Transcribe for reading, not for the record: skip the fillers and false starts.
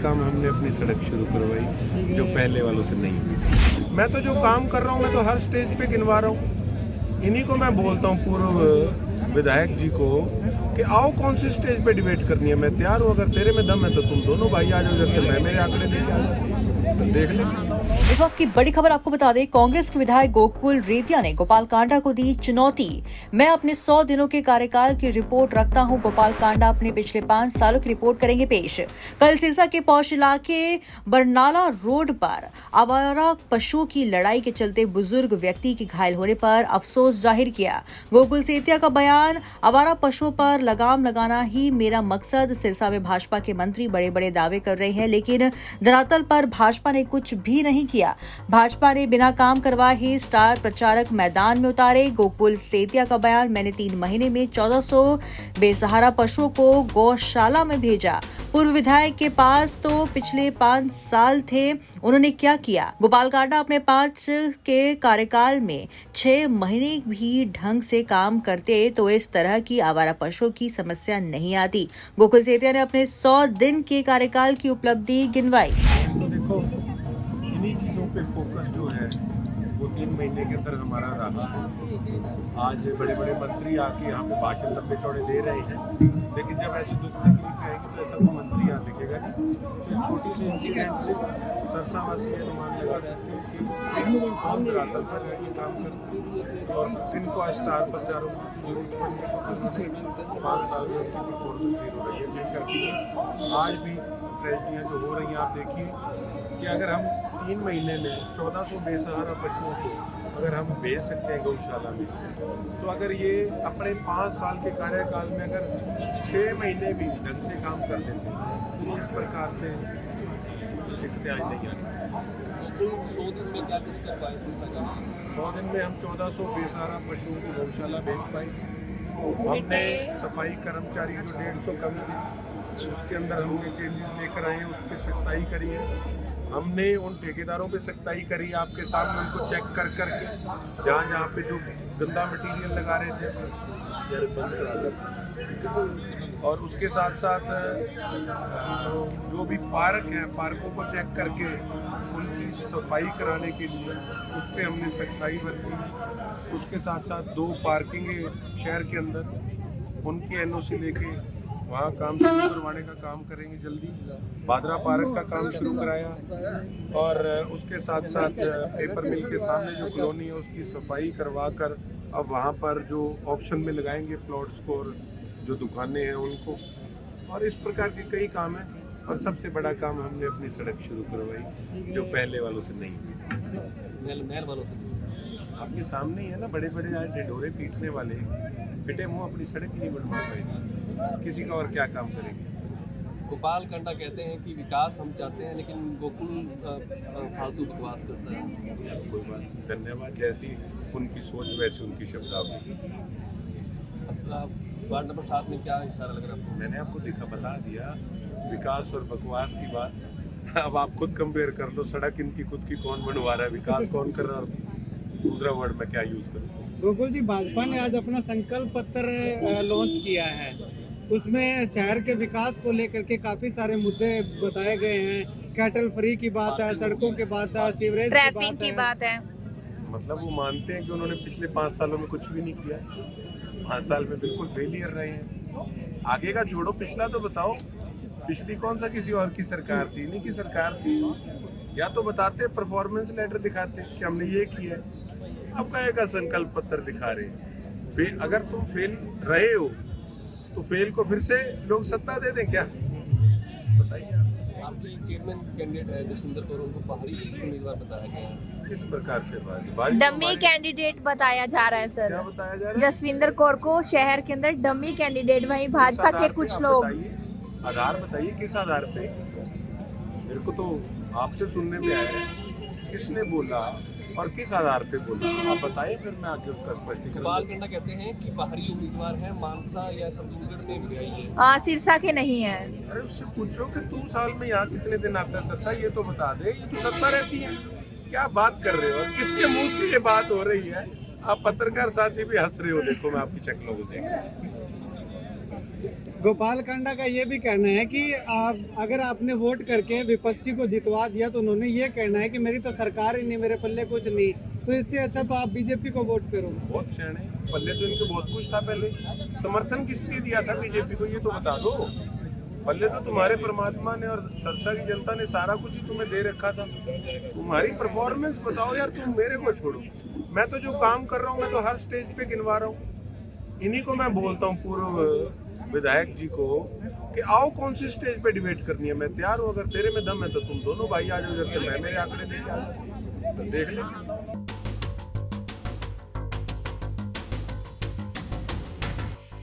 काम हमने अपनी सड़क शुरू करवाई जो पहले वालों से नहीं हुई। मैं तो जो काम कर रहा हूँ मैं तो हर स्टेज पे गिनवा रहा हूँ। इन्हीं को मैं बोलता हूँ पूर्व विधायक जी को कि आओ कौन सी स्टेज पे डिबेट करनी है, मैं तैयार हूँ। अगर तेरे में दम है तो तुम दोनों भाई आ जाओ, जैसे मैं मेरे आंकड़े लेके आ जाओ, तो देख लेंगे। इस वक्त की बड़ी खबर आपको बता दें, कांग्रेस के विधायक गोकुल रेतिया ने गोपाल कांडा को दी चुनौती। मैं अपने 100 दिनों के कार्यकाल की रिपोर्ट रखता हूं। गोपाल कांडा अपने पिछले 5 सालों की रिपोर्ट करेंगे पेश। कल सिरसा के पौष इलाके बरनाला रोड पर आवारा पशुओं की लड़ाई के चलते बुजुर्ग व्यक्ति के घायल होने पर अफसोस जाहिर किया। गोकुल सेतिया का बयान, आवारा पशुओं पर लगाम लगाना ही मेरा मकसद। सिरसा में भाजपा के मंत्री बड़े बड़े दावे कर रहे हैं, लेकिन धरातल पर भाजपा ने कुछ भी नहीं किया। भाजपा ने बिना काम करवाए ही स्टार प्रचारक मैदान में उतारे। गोकुल सेतिया का बयान, मैंने 3 महीने में 1400 बेसहारा पशुओं को गौशाला में भेजा। पूर्व विधायक के पास तो पिछले 5 साल थे, उन्होंने क्या किया? गोपाल कांडा अपने 5 के कार्यकाल में 6 महीने भी ढंग से काम करते तो इस तरह की आवारा पशुओं की समस्या नहीं आती। गोकुल सेतिया ने अपने 100 दिन के कार्यकाल की उपलब्धि गिनवाई। तो देखो, इन्हीं चीज़ों पे फोकस जो है वो 3 महीने के अंदर हमारा रहा है। आज बड़े बड़े मंत्री आके यहाँ पे भाषण लंबे चौड़े दे रहे हैं, लेकिन जब ऐसी दुख तकलीफ आएगी तो ऐसा कोई मंत्री यहाँ दिखेगा नहीं। तो छोटी सी इंसिडेंट से सरसावासी अनुमान लगा सकते हैं कि आम धरातल पर ये काम करते हैं और किनको आज स्टार प्रचारों की जरूरत पड़ने को 5 साल में उनकी परफॉर्मेंस जीरो रही है, जिनका कि आज भी ट्रेजडियाँ जो हो रही हैं। आप देखिए कि अगर हम 3 महीने में 1400 बेसहारा पशुओं को अगर हम भेज सकते हैं गौशाला में, तो अगर ये अपने 5 साल के कार्यकाल में अगर 6 महीने भी ढंग से काम कर लेते हैं तो इस प्रकार से दिक्कतें आज नहीं आती। 100 दिन में क्या कुछ कर पाए? 100 दिन में हम 1400 बेसहारा पशुओं की गौशाला भेज पाए। हमने सफाई कर्मचारी जो 150 कम थे उसके अंदर हमने चेंजेस लेकर आए हैं, उस पर सख्ताई करी है। हमने उन ठेकेदारों पे सख्ताई करी, आपके सामने उनको चेक कर करके जहाँ जहाँ पे जो गंदा मटेरियल लगा रहे थे, और उसके साथ साथ जो भी पार्क हैं, पार्कों को चेक करके उनकी सफाई कराने के लिए उस पर हमने सख्ताई बरती। उसके साथ साथ 2 पार्किंग शहर के अंदर, उनकी NOC लेके वहाँ काम शुरू करवाने का काम करेंगे जल्दी। भादरा पार्क का काम शुरू कराया और उसके साथ साथ पेपर मिल के सामने जो कॉलोनी है उसकी सफाई करवा कर अब वहाँ पर जो ऑप्शन में लगाएंगे प्लॉट्स को और जो दुकानें हैं उनको, और इस प्रकार के कई काम हैं। और सबसे बड़ा काम हमने अपनी सड़क शुरू करवाई जो पहले वालों से नहीं हुई थी। महल वालों से आपके सामने ही है ना, बड़े बड़े आज ढिंढोरे पीटने वाले पिटे मुँह अपनी सड़क ही नहीं बनवा पाए, किसी का और क्या काम करेंगे? गोपाल कांडा कहते हैं कि विकास हम चाहते हैं, लेकिन गोकुल फालतू बकवास करता है। कोई बात नहीं, धन्यवाद। जैसी उनकी सोच वैसी उनकी शब्दावली। वार्ड नंबर 7 में क्या इशारा लग रहा है? मैंने आपको बता दिया विकास और बकवास की बात। अब आप खुद कंपेयर कर लो, सड़क इनकी खुद की कौन बनवा रहा है, विकास कौन कर रहा है, दूसरा वर्ड मैं क्या यूज करूँ? गोकुल जी, भाजपा ने आज अपना संकल्प पत्र लॉन्च किया है, उसमें शहर के विकास को लेकर के काफी सारे मुद्दे बताए गए हैं। कैटल फ्री की बात है, सड़कों की बात है, सीवरेज ट्रैफिक की बात है। मतलब वो मानते हैं कि उन्होंने पिछले 5 सालों में कुछ भी नहीं किया। 5 साल में बिल्कुल फेलियर रहे हैं। आगे का छोड़ो, पिछला तो बताओ, पिछली कौन सा किसी और की सरकार थी? इन्हीं की सरकार थी। या तो बताते, परफॉर्मेंस लेटर दिखाते कि हमने ये किया। अब कहेगा संकल्प पत्र दिखा रहे। अगर तुम फेल रहे हो तो फेल को फिर से लोग सत्ता दे दें क्या? बताइए। आपके चेयरमैन कैंडिडेट है जसविंदर कौर, उनको बाहरी उम्मीदवार बताया गया है। किस प्रकार से बाहरी? डमी कैंडिडेट बताया जा रहा है सर। क्या बताया जा रहा है? जसविंदर कौर को शहर के अंदर डमी कैंडिडेट, वहीं भाजपा के कुछ लोग। आधार बताइए, किस आधार पे? मेरे को तो आपसे सुनने में आया है, किसने बोला और किस आधार पे बोला, आप बताइए, फिर मैं आगे उसका स्पष्टीकरण। गोपाल कांडा कहते हैं कि बाहरी उम्मीदवार है, मानसा या सरदूलगढ़ में भी आई है। सिरसा के नहीं है। अरे उससे पूछो कि तू साल में यहाँ कितने दिन आता है सरसा, ये तो बता दे। ये तो सरसा रहती है, क्या बात कर रहे हो? किसके मुंह से ये बात हो रही है? आप पत्रकार साथी भी हंस रहे हो, देखो मैं आपकी शक्लों को देख। गोपाल कांडा का ये भी कहना है कि अगर आपने वोट करके विपक्षी को जितवा दिया तो उन्होंने ये कहना है कि मेरी तो सरकार ही नहीं, मेरे पल्ले कुछ नहीं, तो इससे अच्छा तो आप बीजेपी को वोट करो। बहुत सियाने, पल्ले तो इनके बहुत कुछ था पहले। समर्थन किसने दिया था बीजेपी को, ये तो बता दो। पल्ले तो तुम्हारे परमात्मा ने और सरसा की जनता ने सारा कुछ ही तुम्हें दे रखा था। तुम्हारी परफॉर्मेंस बताओ यार, तुम मेरे को छोड़ो। मैं तो जो काम कर रहा हूँ मैं तो हर स्टेज पे गिनवा रहा हूँ। इन्हीं को मैं बोलता हूँ पूर्व विधायक जी को कि आओ कौन सी स्टेज पे डिबेट करनी है, मैं तैयार हूँ। अगर तेरे में दम है तो तुम दोनों भाई आ जाओ, इधर से मैं मेरे आंकड़े लेके आ जाओ, देख लेंगे।